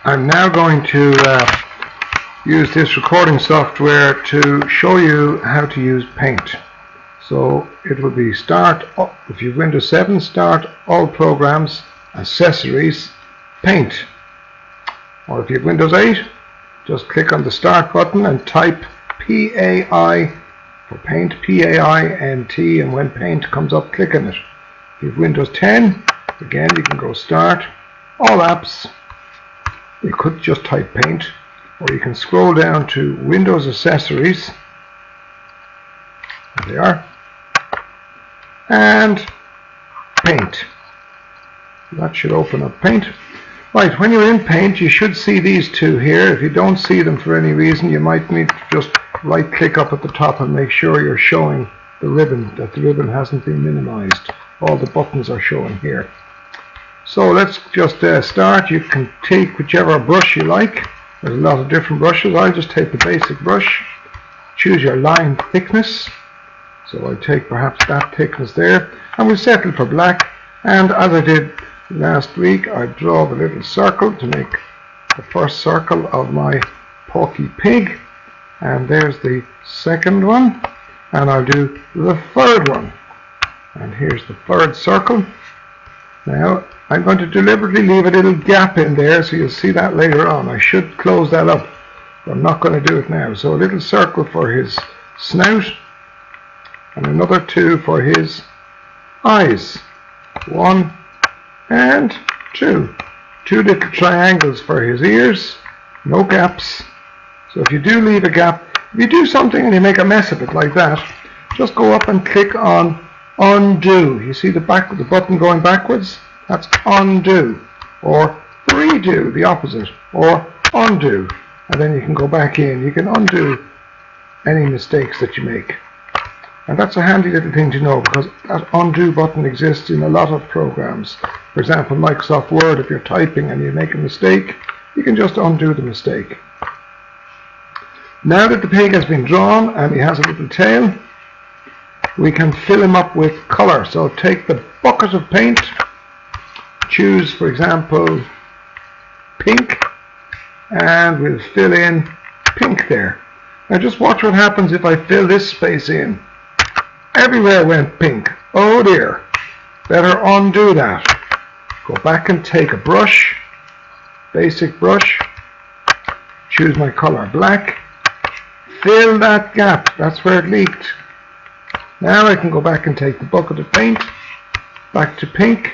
I'm now going to use this recording software to show you how to use Paint. So it will be Start, if you've Windows 7, Start, All Programs, Accessories, Paint. Or if you have Windows 8, just click on the Start button and type PAI for Paint, P-A-I-N-T, and when Paint comes up, click on it. If you have Windows 10, again you can go Start, All Apps. You could just type Paint, or you can scroll down to Windows Accessories. There they are. And Paint. That should open up Paint. Right, when you're in Paint, you should see these two here. If you don't see them for any reason, you might need to just right click up at the top and make sure you're showing the ribbon, that the ribbon hasn't been minimized. All the buttons are showing here. So let's just start. You can take whichever brush you like. There's a lot of different brushes. I'll just take the basic brush. Choose your line thickness. So I'll take perhaps that thickness there. And we'll settle for black. And as I did last week, I draw the little circle to make the first circle of my Porky Pig. And there's the second one. And I'll do the third one. And here's the third circle. Now, I'm going to deliberately leave a little gap in there, so you'll see that later on. I should close that up, but I'm not going to do it now. So a little circle for his snout, and another two for his eyes. 1 and 2. 2 little triangles for his ears, no gaps. So if you do leave a gap, if you do something and you make a mess of it like that, just go up and click on Undo. You see the button going backwards? That's undo, or redo, the opposite, or undo, and then you can go back in. You can undo any mistakes that you make, and that's a handy little thing to know, because that undo button exists in a lot of programs. For example, Microsoft Word, if you're typing and you make a mistake, you can just undo the mistake. Now that the pig has been drawn and he has a little tail, we can fill him up with color. So take the bucket of paint, choose, for example, pink, and we'll fill in pink there. Now just watch what happens if I fill this space in. Everywhere went pink. Oh dear. Better undo that. Go back and take a brush, basic brush, choose my color black, fill that gap. That's where it leaked. Now I can go back and take the bucket of paint, back to pink,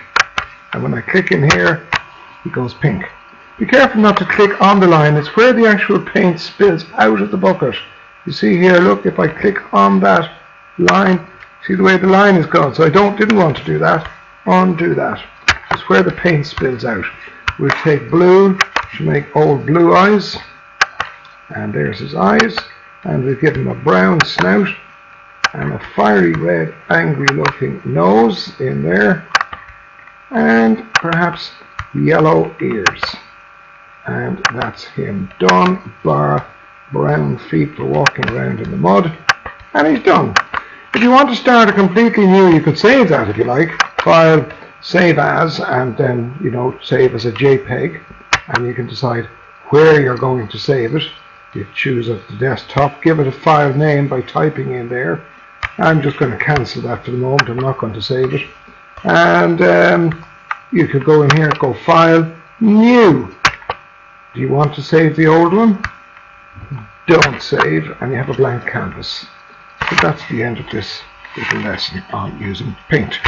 and when I click in here, it goes pink. Be careful not to click on the line. It's where the actual paint spills out of the bucket. You see here, look, if I click on that line, see the way the line is gone. So I didn't want to do that. Undo that. It's where the paint spills out. We'll take blue to make old blue eyes. And there's his eyes. And we'll give him a brown snout and a fiery red, angry looking nose in there. And perhaps yellow ears, and that's him done, bar brown feet for walking around in the mud, and he's done. If you want to start a completely new, you could save that if you like. File, save as, and then save as a JPEG, and you can decide where you're going to save it. You choose at the desktop, give it a file name by typing in there. I'm just going to cancel that for the moment. I'm not going to save it. And you could go in here, go File, New. Do you want to save the old one? Don't save, and you have a blank canvas. So that's the end of this little lesson on using Paint.